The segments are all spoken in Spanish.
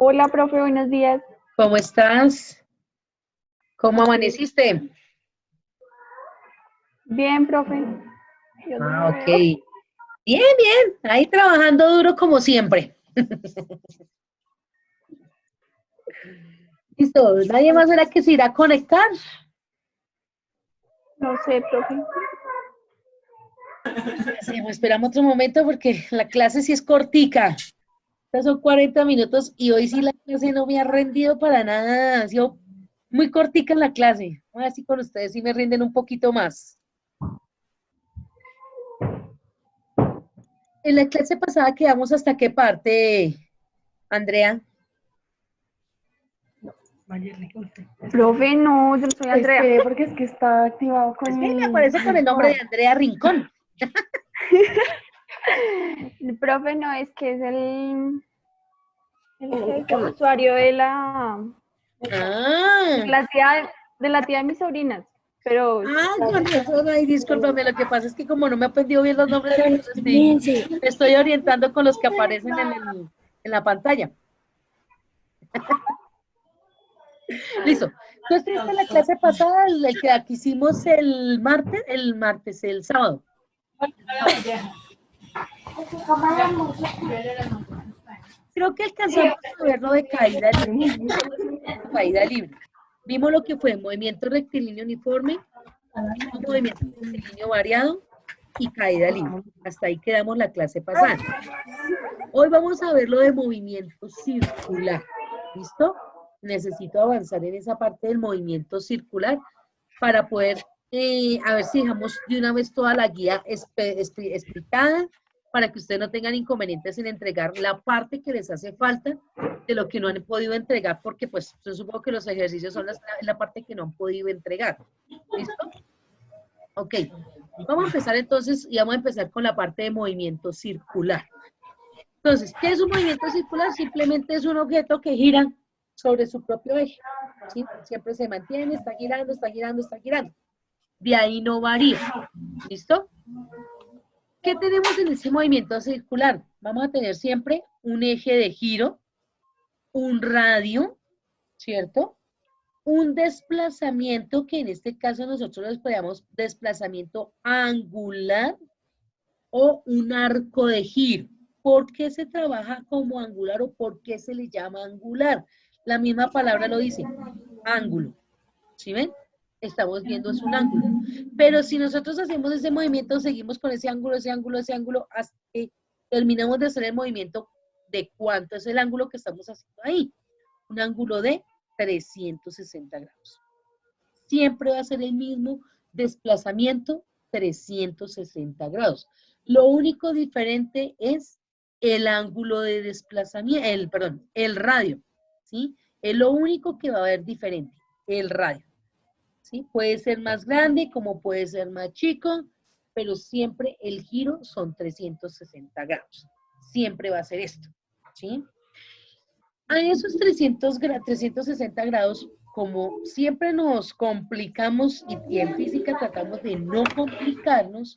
Hola, profe, buenos días. ¿Cómo estás? ¿Cómo amaneciste? Bien, profe. Yo no me Ok. veo. Bien, bien. Ahí trabajando duro como siempre. Listo. ¿Nadie más será que se irá a conectar? No sé, profe. Sí, pues esperamos otro momento porque la clase sí es cortica. Estas son 40 minutos y hoy sí la clase no me ha rendido para nada. Ha sido muy cortica en la clase. Así con ustedes sí me rinden un poquito más. En la clase pasada quedamos hasta qué parte, Andrea. Profe, no, yo soy Andrea. Espere, porque es que está activado con Pues ve, me mi aparece con el nombre de virtual. Andrea Rincón. El profe no es que es el usuario de Ah, la tía de mis sobrinas. Pero con razón, ay, discúlpame, lo que pasa es que como no me he aprendido bien los nombres, Pero me estoy orientando con los que aparecen en la pantalla. Listo. Tú estuviste en la clase pasada, el que aquí hicimos el sábado. Creo que alcanzamos a ver lo de caída libre. Caída libre. Vimos lo que fue movimiento rectilíneo uniforme, vimos movimiento rectilíneo variado y caída libre. Hasta ahí quedamos la clase pasada. Hoy vamos a ver lo de movimiento circular. ¿Listo? Necesito avanzar en esa parte del movimiento circular para poder, a ver si dejamos de una vez toda la guía explicada para que ustedes no tengan inconvenientes en entregar la parte que les hace falta de lo que no han podido entregar, porque pues yo supongo que los ejercicios son la parte que no han podido entregar. ¿Listo? Ok. Vamos a empezar entonces y vamos a empezar con la parte de movimiento circular. Entonces, ¿qué es un movimiento circular? Simplemente es un objeto que gira sobre su propio eje. ¿Sí? Siempre se mantiene, está girando, está girando, está girando. De ahí no varía. ¿Listo? ¿Qué tenemos en ese movimiento circular? Vamos a tener siempre un eje de giro, un radio, ¿cierto? Un desplazamiento que en este caso nosotros les podemos desplazamiento angular o un arco de giro. ¿Por qué se trabaja como angular o por qué se le llama angular? La misma palabra lo dice, ángulo. ¿Sí ven? Estamos viendo es un ángulo. Pero si nosotros hacemos ese movimiento, seguimos con ese ángulo, ese ángulo, ese ángulo, hasta que terminamos de hacer el movimiento de cuánto es el ángulo que estamos haciendo ahí. Un ángulo de 360 grados. Siempre va a ser el mismo desplazamiento 360 grados. Lo único diferente es el ángulo de desplazamiento, el radio, ¿sí? Es lo único que va a haber diferente, el radio, ¿sí? Puede ser más grande como puede ser más chico, pero siempre el giro son 360 grados. Siempre va a ser esto, ¿sí? A esos 360 grados, como siempre nos complicamos y en física tratamos de no complicarnos,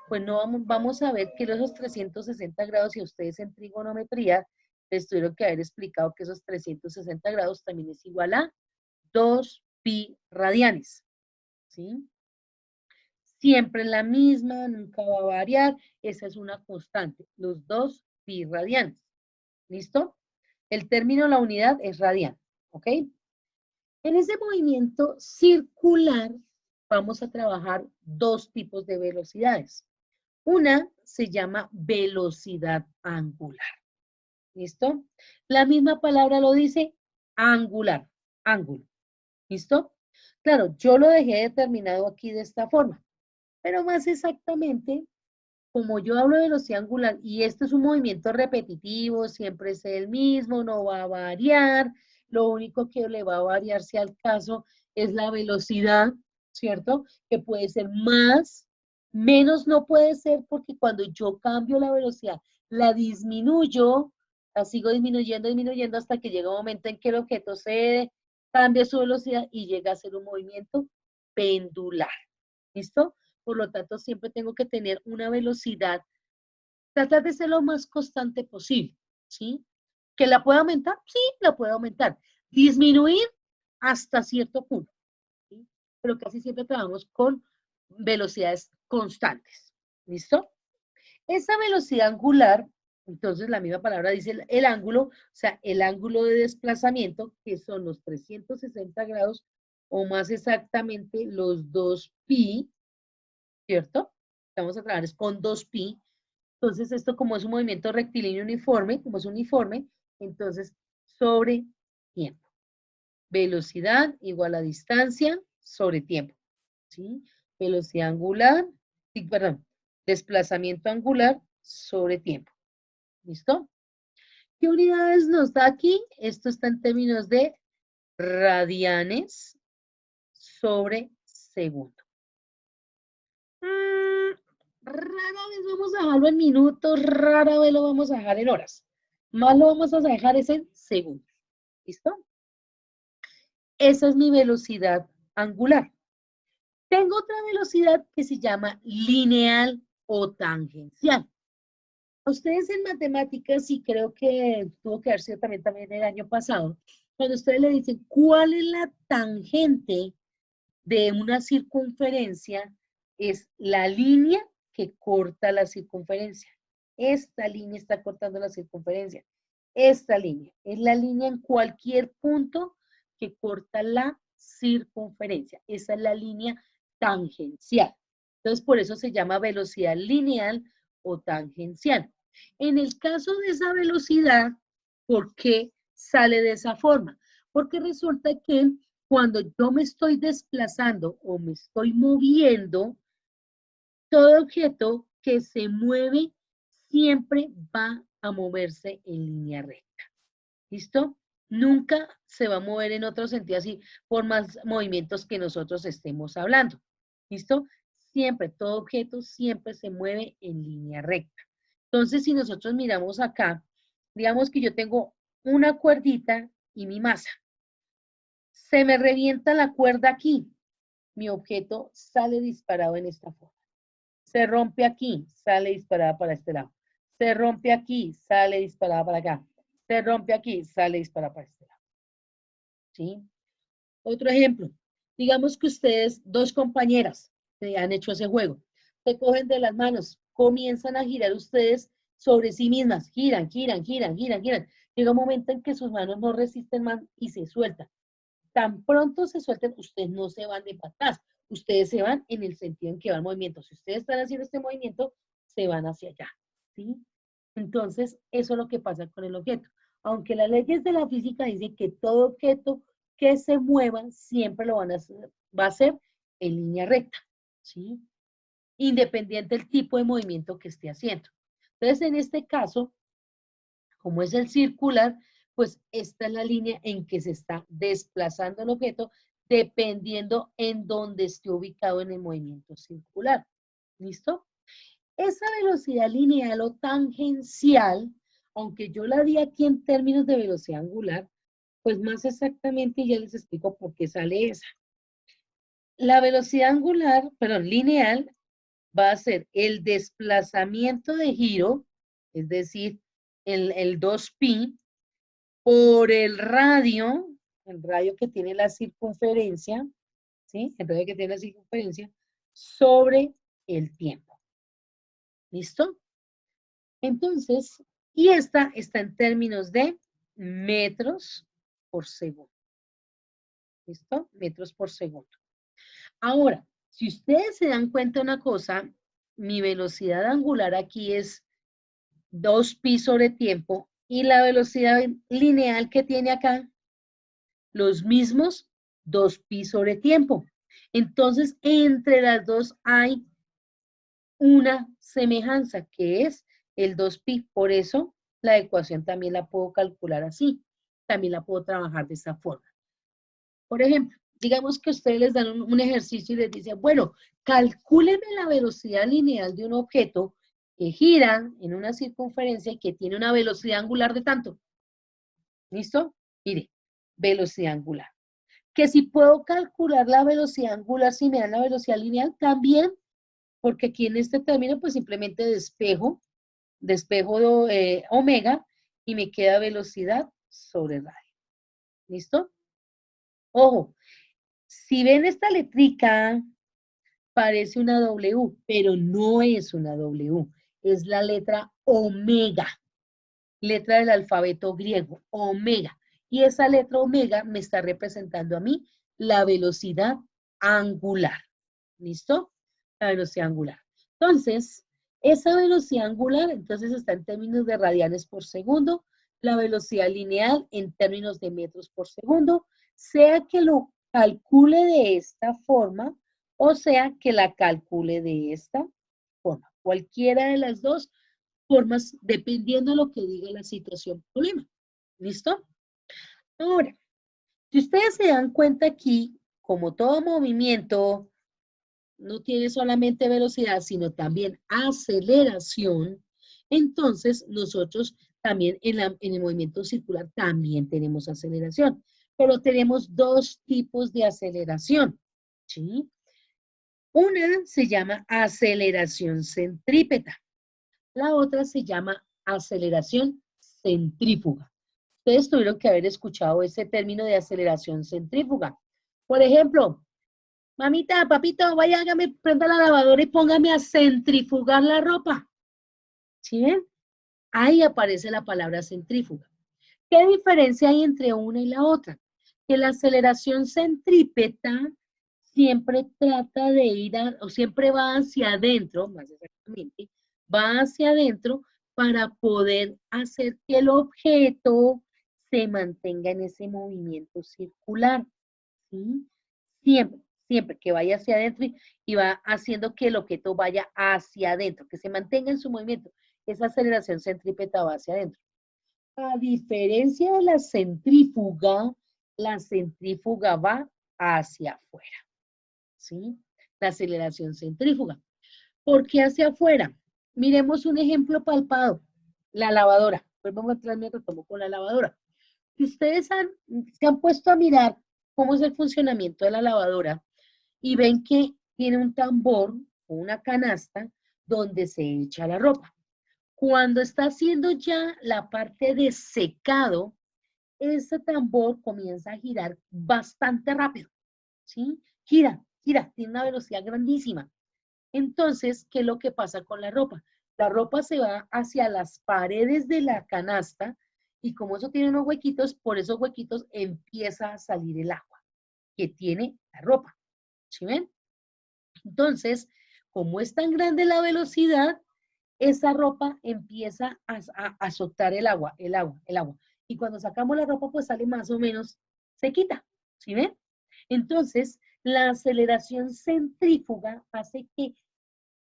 pues no vamos a ver que esos 360 grados, y a ustedes en trigonometría les tuvieron que haber explicado que esos 360 grados también es igual a 2 pi radianes, ¿sí? Siempre la misma, nunca va a variar, esa es una constante, los 2 pi radianes, ¿listo? El término, la unidad es radian, ¿ok? En ese movimiento circular vamos a trabajar dos tipos de velocidades. Una se llama velocidad angular, ¿listo? La misma palabra lo dice, angular, ángulo, ¿listo? Claro, yo lo dejé determinado aquí de esta forma, pero más exactamente, como yo hablo de velocidad angular y este es un movimiento repetitivo, siempre es el mismo, no va a variar, lo único que le va a variar si al caso es la velocidad, ¿cierto? Que puede ser más, menos no puede ser porque cuando yo cambio la velocidad, la disminuyo, la sigo disminuyendo, disminuyendo hasta que llega un momento en que el objeto se cambia su velocidad y llega a ser un movimiento pendular, ¿listo? Por lo tanto, siempre tengo que tener una velocidad, tratar de ser lo más constante posible, ¿sí? ¿Que la puede aumentar? Sí, la puede aumentar. Disminuir hasta cierto punto, ¿sí? Pero casi siempre trabajamos con velocidades constantes. ¿Listo? Esa velocidad angular, entonces la misma palabra dice el ángulo, o sea, el ángulo de desplazamiento, que son los 360 grados, o más exactamente los 2pi, ¿cierto? Vamos a trabajar es con 2pi. Entonces, esto como es un movimiento rectilíneo uniforme, como es uniforme, entonces sobre tiempo. Velocidad igual a distancia sobre tiempo, ¿sí? Velocidad angular, sí, perdón, desplazamiento angular sobre tiempo. ¿Listo? ¿Qué unidades nos da aquí? Esto está en términos de radianes sobre segundo. Rara vez vamos a dejarlo en minutos, rara vez lo vamos a dejar en horas. Más lo vamos a dejar es en segundos. ¿Listo? Esa es mi velocidad angular. Tengo otra velocidad que se llama lineal o tangencial. A ustedes en matemáticas, y creo que tuvo que haber sido también el año pasado, cuando ustedes le dicen cuál es la tangente de una circunferencia, es la línea que corta la circunferencia. Esta línea está cortando la circunferencia. Esta línea es la línea en cualquier punto que corta la circunferencia. Esa es la línea tangencial. Entonces, por eso se llama velocidad lineal o tangencial. En el caso de esa velocidad, ¿por qué sale de esa forma? Porque resulta que cuando yo me estoy desplazando o me estoy moviendo, todo objeto que se mueve siempre va a moverse en línea recta. ¿Listo? Nunca se va a mover en otro sentido así por más movimientos que nosotros estemos hablando. ¿Listo? Siempre, todo objeto siempre se mueve en línea recta. Entonces, si nosotros miramos acá, digamos que yo tengo una cuerdita y mi masa. Se me revienta la cuerda aquí. Mi objeto sale disparado en esta forma. Se rompe aquí, sale disparada para este lado. Se rompe aquí, sale disparada para acá. Se rompe aquí, sale disparada para este lado. ¿Sí? Otro ejemplo. Digamos que ustedes, dos compañeras, han hecho ese juego. Se cogen de las manos, comienzan a girar ustedes sobre sí mismas. Giran, giran, giran, giran, giran. Llega un momento en que sus manos no resisten más y se sueltan. Tan pronto se suelten, ustedes no se van de para atrás. Ustedes se van en el sentido en que va el movimiento. Si ustedes están haciendo este movimiento, se van hacia allá. ¿Sí? Entonces, eso es lo que pasa con el objeto. Aunque las leyes de la física dicen que todo objeto que se mueva siempre lo van a hacer, va a ser en línea recta. ¿Sí? Independiente del tipo de movimiento que esté haciendo. Entonces, en este caso, como es el circular, pues esta es la línea en que se está desplazando el objeto dependiendo en dónde esté ubicado en el movimiento circular. ¿Listo? Esa velocidad lineal o tangencial, aunque yo la di aquí en términos de velocidad angular, pues más exactamente ya les explico por qué sale esa. La velocidad angular, perdón, lineal, va a ser el desplazamiento de giro, es decir, el 2pi, por el radio que tiene la circunferencia, ¿sí? El radio que tiene la circunferencia, sobre el tiempo. ¿Listo? Entonces, y esta está en términos de metros por segundo. ¿Listo? Metros por segundo. Ahora, si ustedes se dan cuenta de una cosa, mi velocidad angular aquí es 2pi sobre tiempo y la velocidad lineal que tiene acá, los mismos 2pi sobre tiempo. Entonces, entre las dos hay una semejanza que es el 2pi. Por eso, la ecuación también la puedo calcular así. También la puedo trabajar de esa forma. Por ejemplo, digamos que ustedes les dan un ejercicio y les dicen, bueno, calcúlenme la velocidad lineal de un objeto que gira en una circunferencia y que tiene una velocidad angular de tanto. ¿Listo? Mire, velocidad angular. Que si puedo calcular la velocidad angular si me dan la velocidad lineal, también, porque aquí en este término pues simplemente despejo omega y me queda velocidad sobre radio. ¿Listo? Ojo, si ven esta letrica, parece una W, pero no es una W, es la letra omega, letra del alfabeto griego, omega. Y esa letra omega me está representando a mí la velocidad angular. ¿Listo? La velocidad angular. Entonces, esa velocidad angular, entonces está en términos de radianes por segundo, la velocidad lineal en términos de metros por segundo, sea que lo calcule de esta forma o sea que la calcule de esta forma. Cualquiera de las dos formas, dependiendo de lo que diga la situación problema. ¿Listo? Ahora, si ustedes se dan cuenta aquí, como todo movimiento no tiene solamente velocidad, sino también aceleración, entonces nosotros también en el movimiento circular también tenemos aceleración, pero tenemos dos tipos de aceleración, ¿sí? Una se llama aceleración centrípeta, la otra se llama aceleración centrífuga. Ustedes tuvieron que haber escuchado ese término de aceleración centrífuga. Por ejemplo, mamita, papito, vaya, hágame, prenda la lavadora y póngame a centrifugar la ropa. ¿Sí ven? Ahí aparece la palabra centrífuga. ¿Qué diferencia hay entre una y la otra? Que la aceleración centrípeta siempre trata de ir, o siempre va hacia adentro, más exactamente, va hacia adentro para poder hacer que el objeto se mantenga en ese movimiento circular. ¿Sí? Siempre, siempre que vaya hacia adentro y va haciendo que el objeto vaya hacia adentro, que se mantenga en su movimiento. Esa aceleración centrípeta va hacia adentro. A diferencia de la centrífuga va hacia afuera. ¿Sí? La aceleración centrífuga. ¿Por qué hacia afuera? Miremos un ejemplo palpado. La lavadora. Pues vamos a traerme retomo con la lavadora. Si ustedes se han puesto a mirar cómo es el funcionamiento de la lavadora y ven que tiene un tambor o una canasta donde se echa la ropa. Cuando está haciendo ya la parte de secado, ese tambor comienza a girar bastante rápido, ¿sí? Gira, gira, tiene una velocidad grandísima. Entonces, ¿qué es lo que pasa con la ropa? La ropa se va hacia las paredes de la canasta y como eso tiene unos huequitos, por esos huequitos empieza a salir el agua que tiene la ropa. ¿Sí ven? Entonces, como es tan grande la velocidad, esa ropa empieza a soltar el agua. Y cuando sacamos la ropa, pues sale más o menos sequita. ¿Sí ven? Entonces, la aceleración centrífuga hace que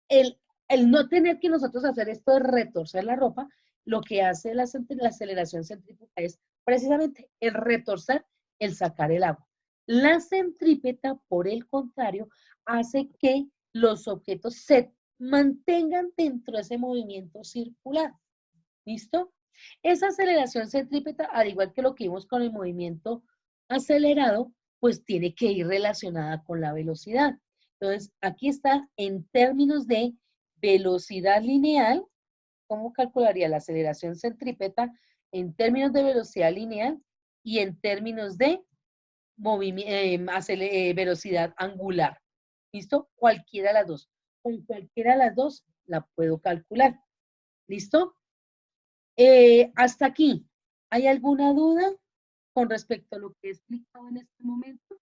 el, el no tener que nosotros hacer esto de retorcer la ropa, lo que hace la aceleración centrífuga es precisamente el retorcer, el sacar el agua. La centrípeta, por el contrario, hace que los objetos se mantengan dentro de ese movimiento circular. ¿Listo? Esa aceleración centrípeta, al igual que lo que vimos con el movimiento acelerado, pues tiene que ir relacionada con la velocidad. Entonces, aquí está en términos de velocidad lineal, ¿cómo calcularía la aceleración centrípeta en términos de velocidad lineal y en términos de velocidad angular? ¿Listo? Cualquiera de las dos. Con cualquiera de las dos la puedo calcular. ¿Listo? Hasta aquí, ¿hay alguna duda con respecto a lo que he explicado en este momento?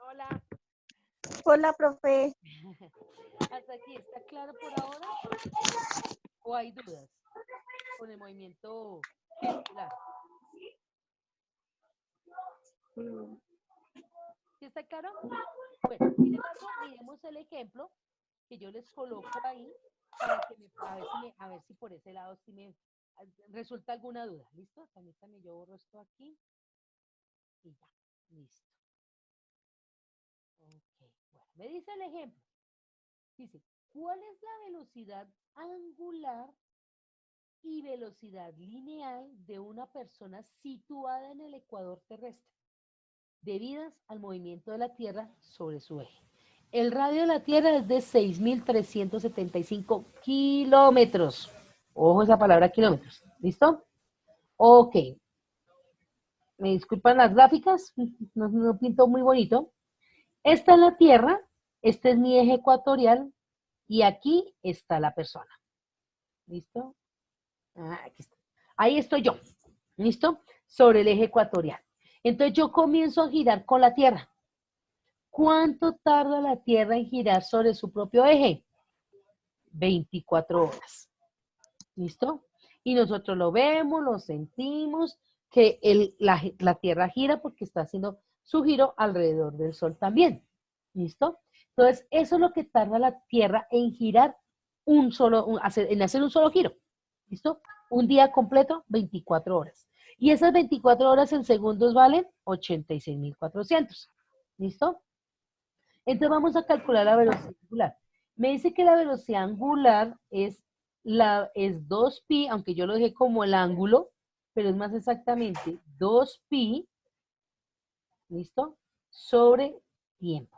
Hola. Hola, profe. ¿Hasta aquí está claro por ahora? ¿O hay dudas con el movimiento circular? ¿Sí está claro? Bueno, sin embargo, miremos el ejemplo que yo les coloco ahí para que a ver si por ese lado sí me resulta alguna duda. ¿Listo? También yo borro esto aquí y ya. Listo. Ok. Bueno, me dice el ejemplo. Dice, ¿cuál es la velocidad angular y velocidad lineal de una persona situada en el ecuador terrestre, debidas al movimiento de la Tierra sobre su eje? El radio de la Tierra es de 6.375 kilómetros. Ojo esa palabra kilómetros. ¿Listo? Ok. Me disculpan las gráficas, no pinto muy bonito. Esta es la Tierra, este es mi eje ecuatorial y aquí está la persona. ¿Listo? Aquí está. Ahí estoy yo. ¿Listo? Sobre el eje ecuatorial. Entonces yo comienzo a girar con la Tierra. ¿Cuánto tarda la Tierra en girar sobre su propio eje? 24 horas. ¿Listo? Y nosotros lo vemos, lo sentimos, que la Tierra gira porque está haciendo su giro alrededor del Sol también. ¿Listo? Entonces, eso es lo que tarda la Tierra en girar en hacer un solo giro. ¿Listo? Un día completo, 24 horas. Y esas 24 horas en segundos valen 86.400. ¿Listo? Entonces vamos a calcular la velocidad angular. Me dice que la velocidad angular es 2pi, aunque yo lo dejé como el ángulo, pero es más exactamente 2pi, ¿listo? Sobre tiempo.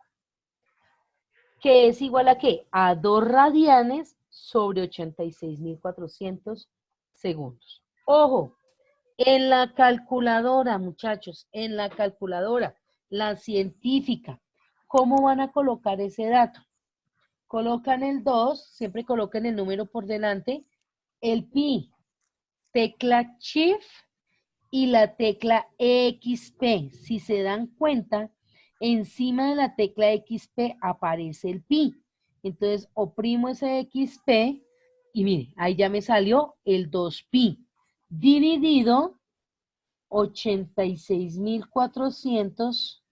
¿Que es igual a qué? A 2 radianes sobre 86.400 segundos. Ojo, en la calculadora, muchachos, en la calculadora, la científica, ¿cómo van a colocar ese dato? Colocan el 2, siempre colocan el número por delante, el pi, tecla shift y la tecla XP. Si se dan cuenta, encima de la tecla XP aparece el pi. Entonces oprimo ese XP y mire, ahí ya me salió el 2pi dividido 86.400,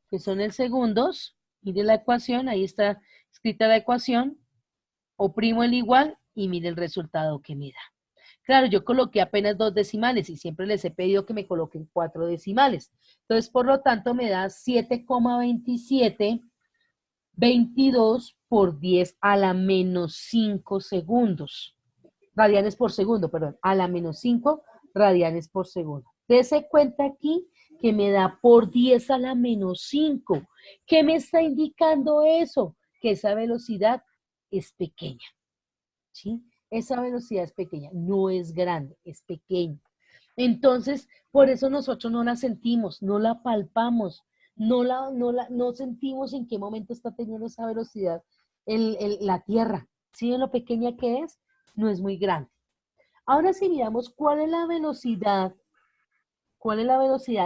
que son en segundos. Mire la ecuación, ahí está escrita la ecuación. Oprimo el igual y mire el resultado que me da. Claro, yo coloqué apenas 2 decimales y siempre les he pedido que me coloquen 4 decimales. Entonces, por lo tanto, me da 7,2722 por 10 a la menos 5 segundos. Radianes por segundo, perdón, a la menos 5 radianes por segundo. Dese cuenta aquí que me da por 10 a la menos 5. ¿Qué me está indicando eso? Que esa velocidad es pequeña, ¿sí? Esa velocidad es pequeña, no es grande, es pequeña. Entonces, por eso nosotros no la sentimos, no la palpamos, no sentimos en qué momento está teniendo esa velocidad la Tierra. ¿Sí? En lo pequeña que es, no es muy grande. Ahora si miramos cuál es la velocidad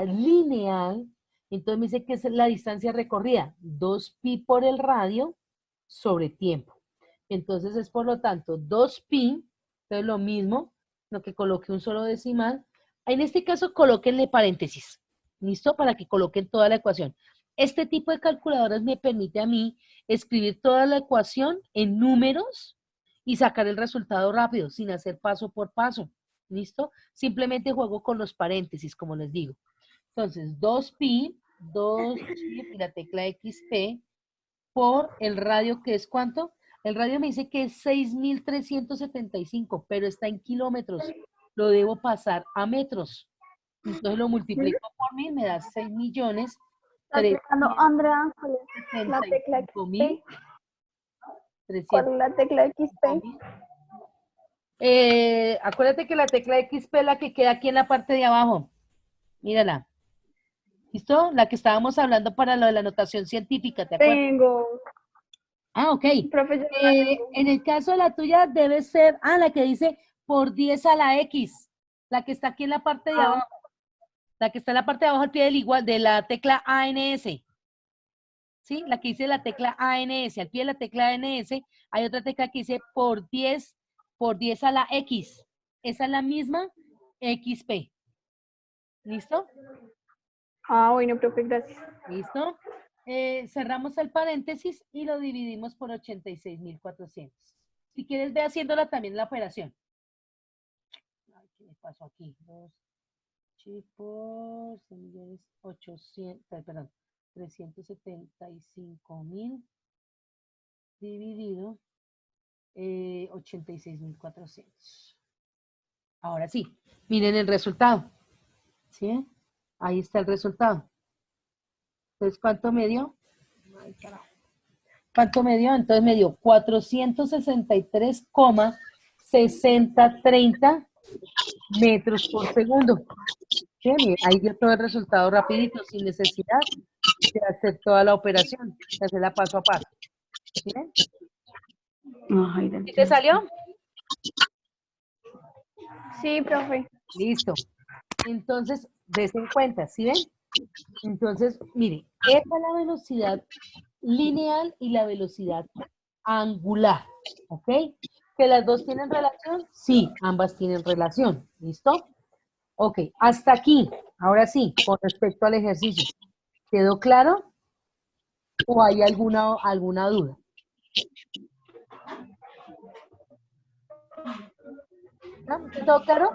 lineal, entonces me dice que es la distancia recorrida, 2pi por el radio sobre tiempo. Entonces es por lo tanto 2pi, entonces lo mismo, lo que coloque un solo decimal. En este caso colóquenle paréntesis, ¿listo? Para que coloquen toda la ecuación. Este tipo de calculadoras me permite a mí escribir toda la ecuación en números y sacar el resultado rápido, sin hacer paso por paso. ¿Listo? Simplemente juego con los paréntesis, como les digo. Entonces, 2pi, 2 y la tecla XP por el radio, que es ¿cuánto? El radio me dice que es 6.375, pero está en kilómetros. Lo debo pasar a metros. Entonces lo multiplico por 1000, me da 6 millones. Está aplicando Andrea Ángeles. La tecla XP. ¿Cuál es la tecla XP? Acuérdate que la tecla XP es la que queda aquí en la parte de abajo. Mírala. ¿Listo? La que estábamos hablando para lo de la notación científica, ¿te acuerdas? Tengo. Ah, ok. Profe, yo no la tengo. En el caso de la tuya debe ser, la que dice por 10 a la X, la que está aquí en la parte de abajo, la que está en la parte de abajo al pie del igual, de la tecla ANS, ¿sí? La que dice la tecla ANS, al pie de la tecla ANS hay otra tecla que dice por 10 a la X, esa es la misma XP, ¿listo? Bueno, profe, gracias. ¿Listo? Cerramos el paréntesis y lo dividimos por 86.400. Si quieres, ve haciéndola también la operación. Ay, ¿qué me pasó aquí? 2 por 6.800.000, perdón, 375.000 dividido 86.400. Ahora sí, miren el resultado. ¿Sí? Ahí está el resultado. Entonces, ¿cuánto me dio? Ay, carajo. ¿Cuánto me dio? Entonces me dio 463,6030 metros por segundo. Bien, bien, ahí dio todo el resultado rapidito, sin necesidad de hacer toda la operación, de hacerla paso a paso. ¿Bien? Ay, ¿Sí te salió? Sí, profe. Listo. Entonces, des en cuenta, ¿sí ven? Entonces, mire, esta es la velocidad lineal y la velocidad angular, ¿ok? ¿Que las dos tienen relación? Sí, ambas tienen relación, ¿listo? Ok, hasta aquí. Ahora sí, con respecto al ejercicio. ¿Quedó claro? ¿O hay alguna duda? ¿No? ¿Quedó claro?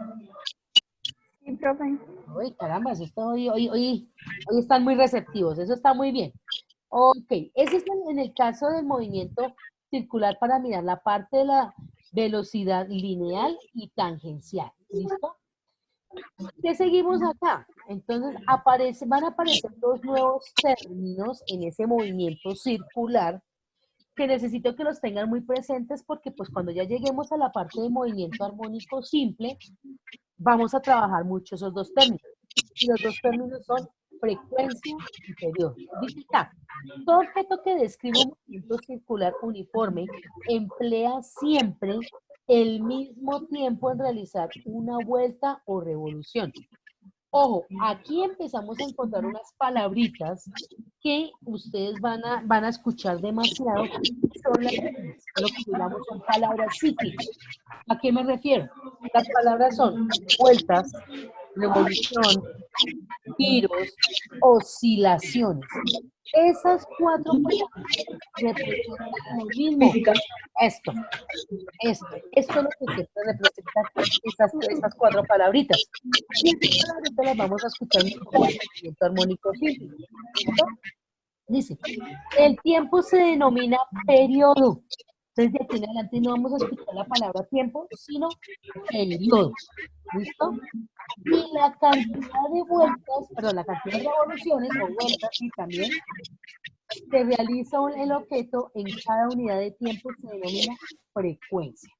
Sí, profe. Uy, caramba, hoy están muy receptivos, eso está muy bien. Ok, ese es en el caso del movimiento circular para mirar la parte de la velocidad lineal y tangencial. ¿Listo? ¿Qué seguimos acá? Entonces van a aparecer dos nuevos términos en ese movimiento circular que necesito que los tengan muy presentes porque pues cuando ya lleguemos a la parte de movimiento armónico simple, vamos a trabajar mucho esos dos términos. Y los dos términos son frecuencia y periodo. Dice acá, todo objeto que describe un movimiento circular uniforme emplea siempre el mismo tiempo en realizar una vuelta o revolución. Ojo, aquí empezamos a encontrar unas palabritas que ustedes van a escuchar demasiado. Son lo que llamamos son palabras cíclicas. ¿A qué me refiero? Las palabras son vueltas, revolución, giros, oscilaciones. Esas cuatro palabras representan lo mismo. Esto, esto es lo que siempre representan esas cuatro palabritas. Y esas palabritas las vamos a escuchar en el movimiento armónico simple. ¿Listo? Dice, el tiempo se denomina periodo. Entonces, de aquí en adelante no vamos a escuchar la palabra tiempo, sino periodo. ¿Listo? Y la cantidad de vueltas, perdón, la cantidad de revoluciones o vueltas, sí, también, se realiza el objeto en cada unidad de tiempo se denomina frecuencia.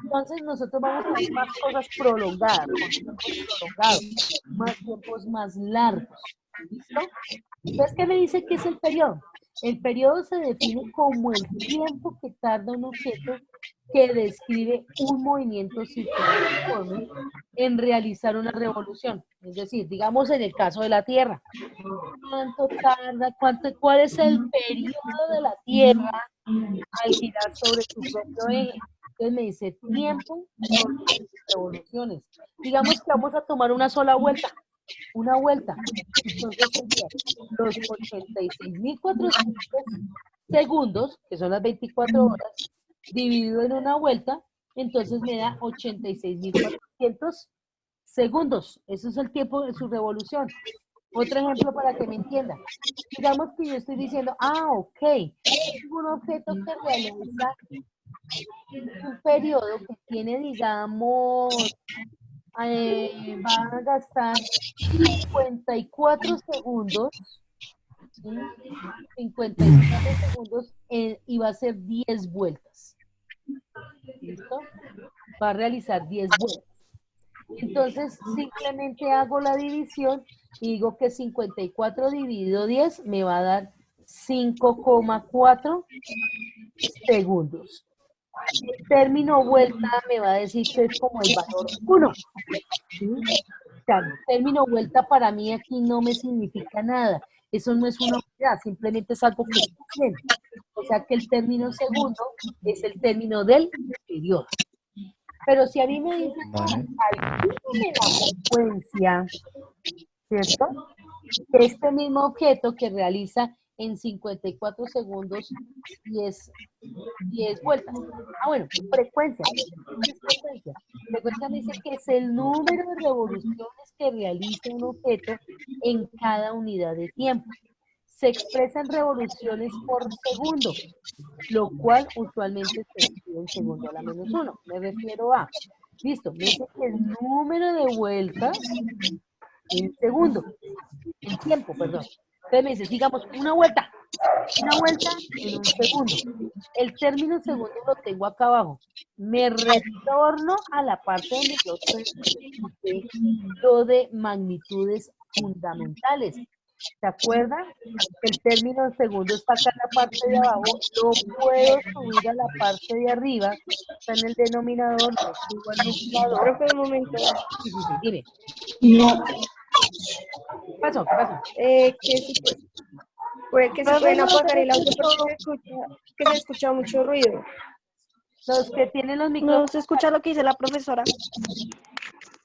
Entonces, nosotros vamos a ver más cosas prolongadas, con tiempos prolongados, más tiempos más largos. ¿Listo? Entonces, ¿qué me dice que es el periodo? El periodo se define como el tiempo que tarda un objeto que describe un movimiento circular uniforme en realizar una revolución. Es decir, digamos en el caso de la Tierra, ¿cuánto tarda? ¿Cuál es el periodo de la Tierra al girar sobre su propio eje? Entonces me dice tiempo por revoluciones. Digamos que vamos a tomar una sola vuelta. Una vuelta. Entonces sería los 86.400 segundos, que son las 24 horas, dividido en una vuelta, entonces me da 86.400 segundos. Eso es el tiempo de su revolución. Otro ejemplo para que me entiendan. Digamos que yo estoy diciendo, ok, es un objeto que realiza un periodo que tiene, digamos, va a gastar 54 segundos, ¿sí? 54 segundos y va a hacer 10 vueltas. ¿Listo? Va a realizar 10 vueltas. Entonces, simplemente hago la división y digo que 54 dividido 10 me va a dar 5,4 segundos. El término vuelta me va a decir que es como el valor 1. ¿Sí? O sea, el término vuelta para mí aquí no me significa nada. Eso no es una unidad, simplemente es algo que está haciendo. O sea que el término segundo es el término del periodo. Pero si a mí me dicen, calcúlame la frecuencia, ¿cierto? Este mismo objeto que realiza en 54 segundos 10 vueltas. Ah, bueno, frecuencia. ¿Qué es frecuencia? Frecuencia me dice que es el número de revoluciones que realiza un objeto en cada unidad de tiempo. Se expresa en revoluciones por segundo, lo cual usualmente se escribe en segundo a la menos 1. Me refiero a, listo, me dice que el número de vueltas en segundo, en tiempo, perdón. Entonces me dice, digamos, una vuelta. Una vuelta en un segundo. El término segundo lo tengo acá abajo. Me retorno a la parte donde yo expliqué lo de magnitudes fundamentales. ¿Se acuerdan? El término segundo está acá en la parte de abajo. Lo puedo subir a la parte de arriba. Está en el denominador. Lo subo al numerador. Profe, un momento. Sí, sí, sí, dime. No, ¿Qué pasó? ¿Qué pasó? Que si pueden apagar el audio porque se escucha mucho ruido. Los que tienen los No micrófonos, se escucha lo que dice la profesora.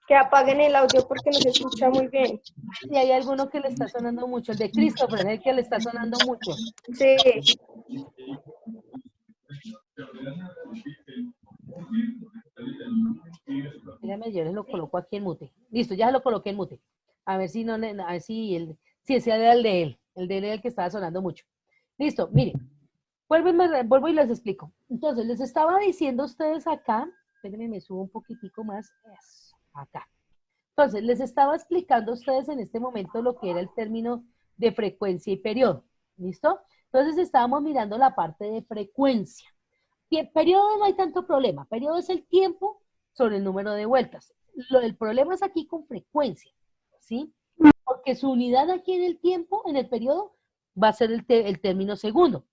Que apaguen el audio porque no se escucha muy bien. si hay alguno que le está sonando mucho, el de Christopher es el que le está sonando mucho. Sí. Dígame, yo les lo coloco aquí en mute. Listo, ya se lo coloqué en mute. A ver si no, a ver si ese era el de él. El de él era el que estaba sonando mucho. Listo, miren. Vuelvo y les explico. Entonces, les estaba diciendo a ustedes acá, espérenme, me subo un poquitico más, eso, acá. Entonces, les estaba explicando a ustedes en este momento lo que era el término de frecuencia y periodo. ¿Listo? Entonces, estábamos mirando la parte de frecuencia. Periodo no hay tanto problema. Periodo es el tiempo sobre el número de vueltas. El problema es aquí con frecuencia, ¿sí? Porque su unidad aquí en el tiempo, en el periodo, va a ser el término segundo.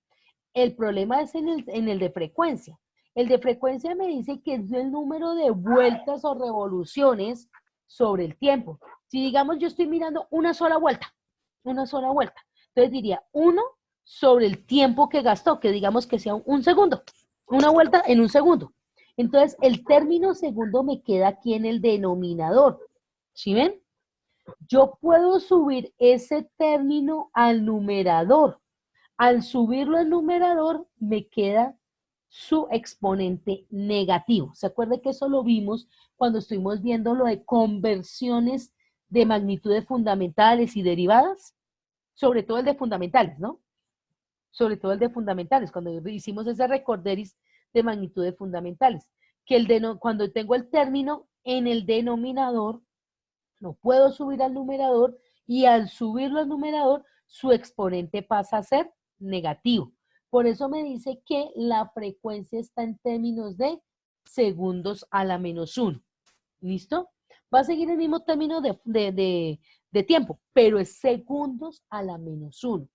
El problema es en el de frecuencia. El de frecuencia me dice que es el número de vueltas o revoluciones sobre el tiempo. Si digamos yo estoy mirando una sola vuelta, entonces diría 1 sobre el tiempo que gastó, que digamos que sea un segundo, una vuelta en un segundo. Entonces el término segundo me queda aquí en el denominador. ¿Sí ven? Yo puedo subir ese término al numerador. Al subirlo al numerador, me queda su exponente negativo. ¿Se acuerda que eso lo vimos cuando estuvimos viendo lo de conversiones de magnitudes fundamentales y derivadas? Sobre todo el de fundamentales, ¿no? Sobre todo el de fundamentales, cuando hicimos ese recorderis de magnitudes fundamentales. Que cuando tengo el término en el denominador, lo puedo subir al numerador y al subirlo al numerador, su exponente pasa a ser negativo. Por eso me dice que la frecuencia está en términos de segundos a la menos 1. ¿Listo? Va a seguir el mismo término de tiempo, pero es segundos a la menos 1.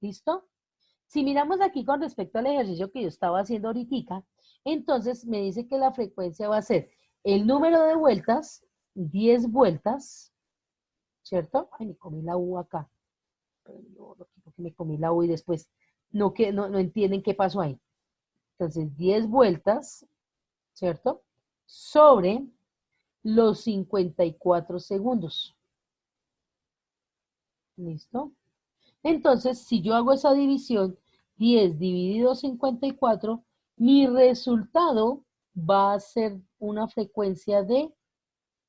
¿Listo? Si miramos aquí con respecto al ejercicio que yo estaba haciendo ahorita, entonces me dice que la frecuencia va a ser el número de vueltas, 10 vueltas, ¿cierto? Ay, me comí la U acá. Porque me comí la U y después no entienden qué pasó ahí. Entonces, 10 vueltas, ¿cierto? Sobre los 54 segundos. ¿Listo? Entonces, si yo hago esa división, 10 dividido 54, mi resultado va a ser una frecuencia de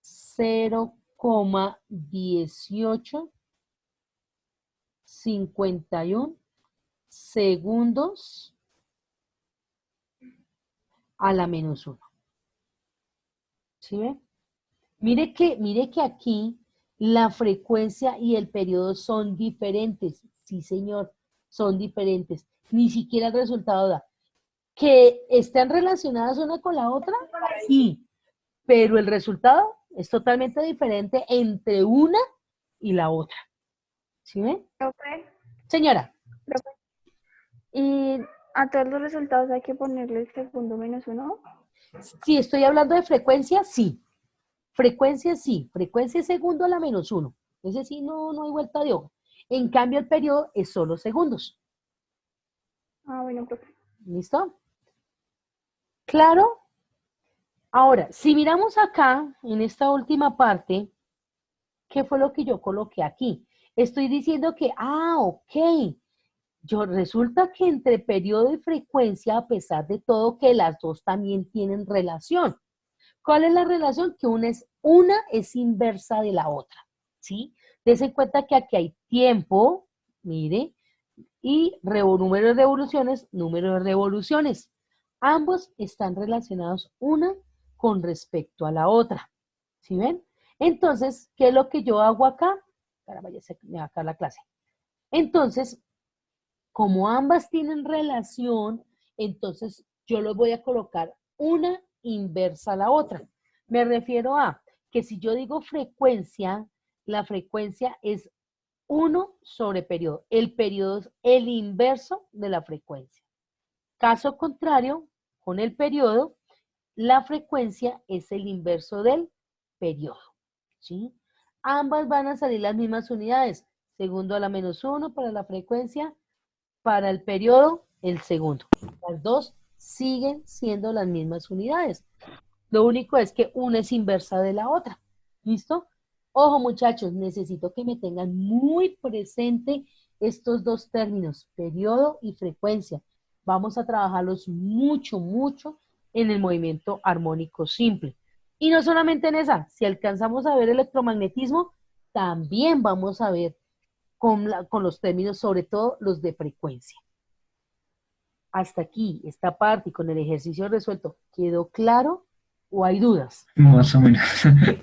0,1851 segundos a la menos 1. ¿Sí ven? Mire que aquí la frecuencia y el periodo son diferentes. Sí, señor, son diferentes. Ni siquiera el resultado da. ¿Que están relacionadas una con la otra? Sí, pero el resultado es totalmente diferente entre una y la otra. ¿Sí ven? Profe, Señora. profe. Y a todos los resultados hay que ponerle el segundo menos 1. Si estoy hablando de frecuencia, sí. Frecuencia sí. Frecuencia es segundo a la menos 1. Ese sí no hay vuelta de hoja. En cambio, el periodo es solo segundos. Ah, bueno, profe. ¿Listo? ¿Claro? Ahora, si miramos acá, en esta última parte, ¿qué fue lo que yo coloqué aquí? Estoy diciendo que, ok, resulta que entre periodo y frecuencia, a pesar de todo, que las dos también tienen relación. ¿Cuál es la relación? Que una es inversa de la otra, ¿sí? Dese cuenta que aquí hay tiempo, mire, y número de revoluciones. Ambos están relacionados una con respecto a la otra, ¿sí ven? Entonces, ¿qué es lo que yo hago acá? Caramba, ya se me va a acabar la clase. Entonces, Como ambas tienen relación, entonces yo los voy a colocar una inversa a la otra. Me refiero a que si yo digo frecuencia, la frecuencia es 1 sobre periodo. El periodo es el inverso de la frecuencia. Caso contrario, con el periodo, la frecuencia es el inverso del periodo, ¿sí? Ambas van a salir las mismas unidades. Segundo a la -1 para la frecuencia, para el periodo, el segundo. Las dos siguen siendo las mismas unidades. Lo único es que una es inversa de la otra. ¿Listo? Ojo, muchachos, necesito que me tengan muy presente estos dos términos, periodo y frecuencia. Vamos a trabajarlos mucho, mucho en el movimiento armónico simple. Y no solamente en esa, si alcanzamos a ver electromagnetismo, también vamos a ver con los términos, sobre todo los de frecuencia. Hasta aquí, esta parte y con el ejercicio resuelto, ¿quedó claro o hay dudas? Más o menos.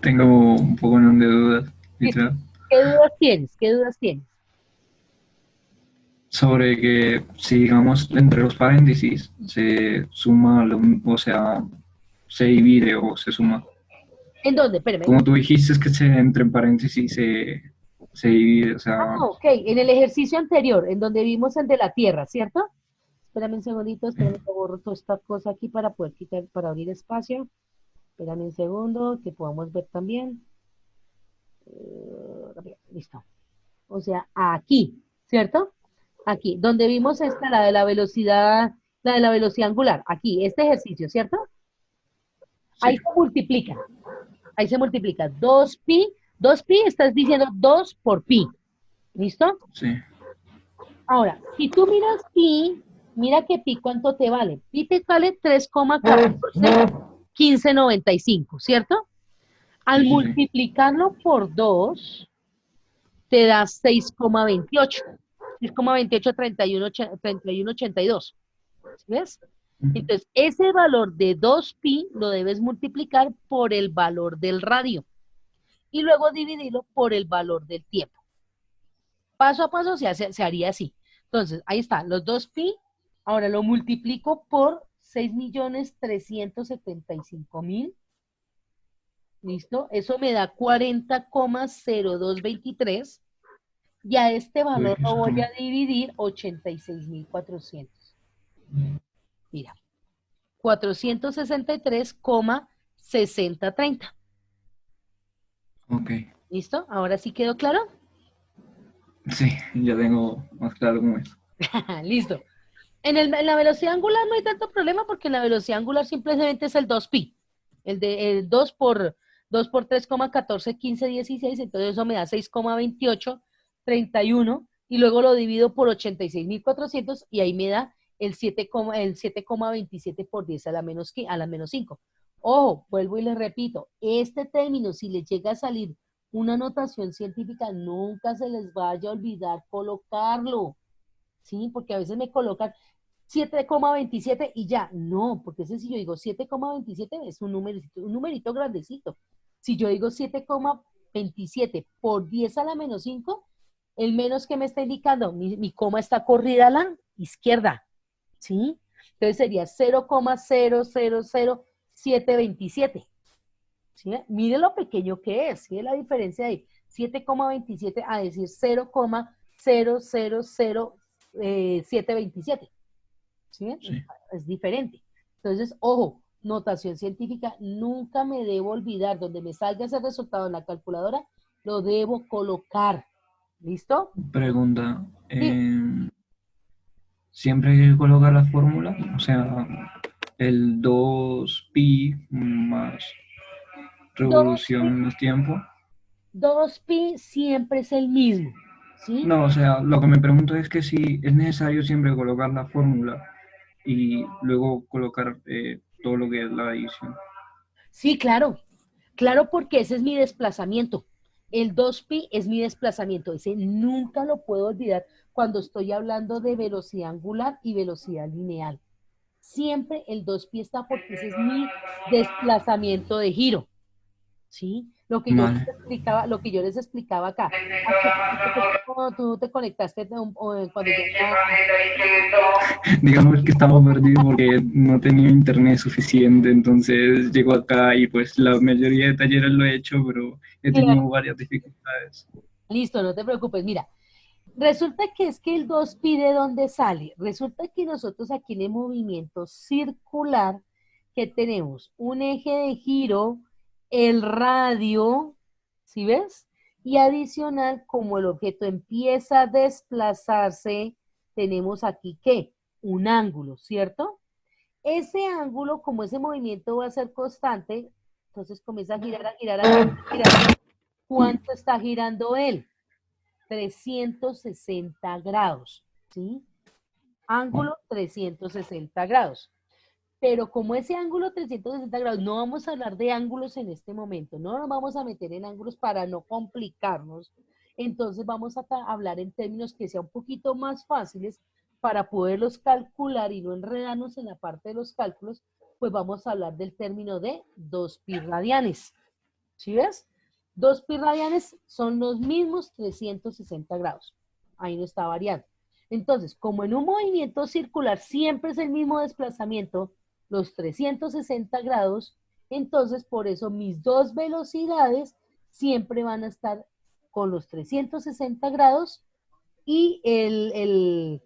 Tengo un poco de dudas, literal. ¿Qué dudas tienes? ¿Qué dudas tienes? Sobre que si digamos entre los paréntesis se suma, o sea, se divide o se suma. ¿En dónde? Espérame. Como tú dijiste, es que entre paréntesis se divide, o sea... Ok, en el ejercicio anterior, en donde vimos el de la Tierra, ¿cierto? Espérame un segundito, espérame que borro toda esta cosa aquí para poder quitar, para abrir espacio. Espérame un segundo, que podamos ver también. Listo. O sea, aquí, ¿cierto? Aquí, donde vimos esta, la de la velocidad angular, aquí, este ejercicio, ¿cierto? Ahí Sí. se multiplica. Ahí se multiplica. 2pi, 2pi estás diciendo 2 por pi. ¿Listo? Sí. Ahora, si tú miras pi, mira que pi cuánto te vale. Pi te vale 3,141595, ¿cierto? Al Sí, sí, sí. multiplicarlo por 2, te da 6,28. 6,28, 31,82. ¿Sí ves? Entonces, ese valor de 2pi lo debes multiplicar por el valor del radio y luego dividirlo por el valor del tiempo. Paso a paso se haría así. Entonces, ahí está, los 2pi. Ahora lo multiplico por 6.375.000. ¿Listo? Eso me da 40,0223. Y a este valor lo voy a dividir 86.400. Mira, 463,6030. Ok. ¿Listo? ¿Ahora sí quedó claro? Sí, ya tengo más claro cómo es. Listo. En la velocidad angular no hay tanto problema porque en la velocidad angular simplemente es el 2pi. El 2 por 3,141516, entonces eso me da 6,2831 y luego lo divido por 86.400 y ahí me da el 7,27 por 10 a la menos 5. Ojo, vuelvo y les repito, este término, si les llega a salir una notación científica, nunca se les vaya a olvidar colocarlo, ¿sí? Porque a veces me colocan 7,27 y ya, no, porque ese si yo digo 7,27 es un numerito grandecito. Si yo digo 7,27 por 10 a la menos 5, el menos que me está indicando, mi coma está corrida a la izquierda, ¿sí? Entonces sería 0,000727. ¿Sí? Mire lo pequeño que es, ¿sí? La diferencia de 7,27 a decir 0,000727. ¿Sí? Sí. Es diferente. Entonces, ojo, notación científica, nunca me debo olvidar, donde me salga ese resultado en la calculadora, lo debo colocar. ¿Listo? Pregunta. Sí. Siempre hay que colocar la fórmula, o sea, el 2pi más revolución más tiempo. 2pi siempre es el mismo. ¿Sí? No, o sea, lo que me pregunto es que si es necesario siempre colocar la fórmula y luego colocar todo lo que es la adición. Sí, claro. Claro, porque ese es mi desplazamiento. El 2pi es mi desplazamiento. Ese nunca lo puedo olvidar cuando estoy hablando de velocidad angular y velocidad lineal. Siempre el 2pi está porque ese es mi desplazamiento de giro. ¿Sí? Lo que yo les Vale. explicaba, lo que yo les explicaba acá. Cuando tú te conectaste cuando ya Digamos que estaba perdido porque no tenía internet suficiente, entonces llego acá y pues la mayoría de talleres lo he hecho, pero he claro, tenido varias dificultades. listo, no te preocupes. Mira, resulta que es que el 2pi ¿de dónde sale? Resulta que nosotros aquí en el movimiento circular que tenemos un eje de giro, el radio, ¿sí ves? Y adicional, como el objeto empieza a desplazarse, tenemos aquí ¿qué? Un ángulo, ¿cierto? Ese ángulo, como ese movimiento va a ser constante, entonces comienza a girar, a girar, a girar, a girar. ¿Cuánto está girando él? 360 grados, ¿sí? Ángulo 360 grados. Pero como ese ángulo 360 grados, no vamos a hablar de ángulos en este momento, no nos vamos a meter en ángulos para no complicarnos. Entonces vamos a hablar en términos que sean un poquito más fáciles para poderlos calcular y no enredarnos en la parte de los cálculos, pues vamos a hablar del término de 2pi radianes. ¿Sí ves? 2pi radianes son los mismos 360 grados. Ahí no está variando. Entonces, como en un movimiento circular siempre es el mismo desplazamiento, los 360 grados, entonces por eso mis dos velocidades siempre van a estar con los 360 grados y el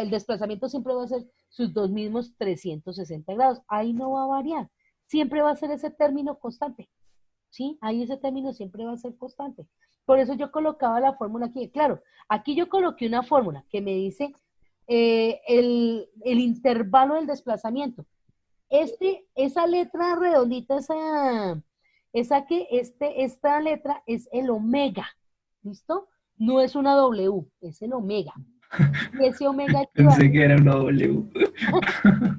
desplazamiento siempre va a ser sus dos mismos 360 grados. Ahí no va a variar. Siempre va a ser ese término constante. ¿Sí? Ahí ese término siempre va a ser constante. Por eso yo colocaba la fórmula aquí. Claro, aquí yo coloqué una fórmula que me dice el intervalo del desplazamiento. Esa letra redondita, esta letra es el omega, ¿listo? No es una W, es el omega. Y ese omega equivale, Pensé que era una W.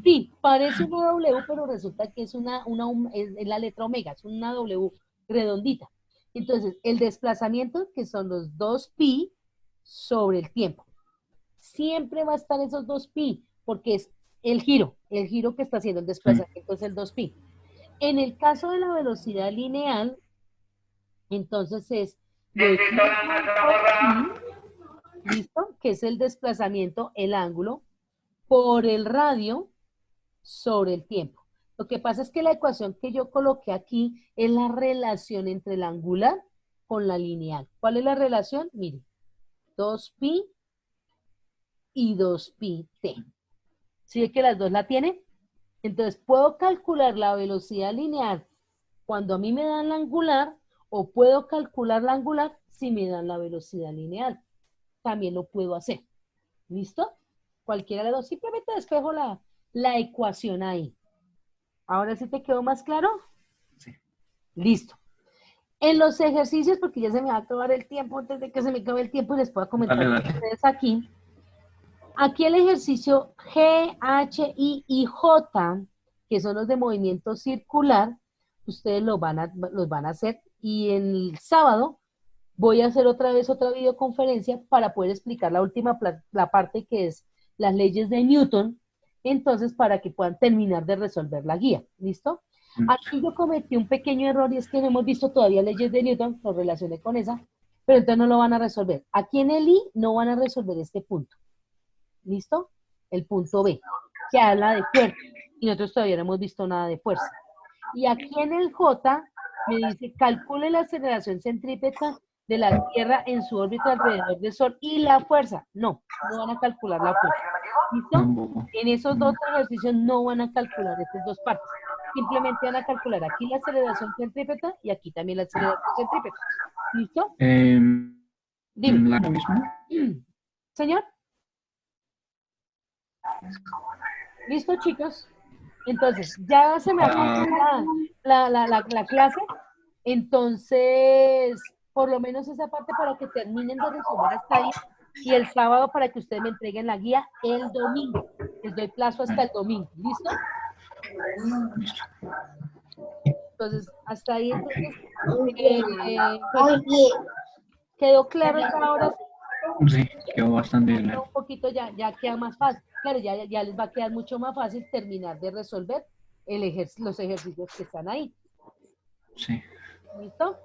sí, parece una W, pero resulta que es es la letra omega, es una W redondita. Entonces, el desplazamiento, que son los 2pi sobre el tiempo. Siempre va a estar esos 2pi, porque es el giro que está haciendo el Sí. desplazamiento es el 2pi. En el caso de la velocidad lineal, entonces es los mismos 2pi, ¿listo? Que es el desplazamiento, el ángulo, por el radio sobre el tiempo. Lo que pasa es que la ecuación que yo coloqué aquí es la relación entre el angular con la lineal. ¿Cuál es la relación? Mire, 2pi y 2pi-t. ¿Sí ve que las dos la tienen? Entonces, puedo calcular la velocidad lineal cuando a mí me dan la angular o puedo calcular la angular si me dan la velocidad lineal. También lo puedo hacer. ¿Listo? Cualquiera de los dos. Simplemente despejo la ecuación ahí. ¿Ahora sí te quedó más claro? Sí. Listo. En los ejercicios, porque ya se me va a acabar el tiempo, antes de que se me acabe el tiempo, les puedo comentar Dale, a dale. ustedes aquí. Aquí el ejercicio G, H, I y J, que son los de movimiento circular, ustedes los van a hacer. Y el sábado voy a hacer otra vez otra videoconferencia para poder explicar la última la parte que es las leyes de Newton, entonces para que puedan terminar de resolver la guía. ¿Listo? Aquí yo cometí un pequeño error y es que no hemos visto todavía leyes de Newton, lo relacioné con esa, pero entonces no lo van a resolver. Aquí en el I no van a resolver este punto. ¿Listo? El punto B, que habla de fuerza. Y nosotros todavía no hemos visto nada de fuerza. Y aquí en el J me dice, calcule la aceleración centrípeta de la Tierra en su órbita alrededor del Sol y la fuerza. No, no van a calcular la fuerza. ¿Listo? Tampoco. En esos dos ejercicios no van a calcular estas dos partes. Simplemente van a calcular aquí la aceleración centrípeta y aquí también la aceleración centrípeta. ¿Listo? Dime. ¿La misma? Señor. ¿Listo, chicos? Entonces, ya se me acabó la clase. Entonces, por lo menos esa parte para que terminen de resolver hasta ahí. Y el sábado para que ustedes me entreguen la guía el domingo. Les doy plazo hasta el domingo. ¿Listo? Entonces, hasta ahí. Entonces, ¿quedó claro ya ahora? Sí, quedó bastante claro. Un poquito ya queda más fácil. Claro, ya les va a quedar mucho más fácil terminar de resolver los ejercicios que están ahí. Sí. ¿Listo?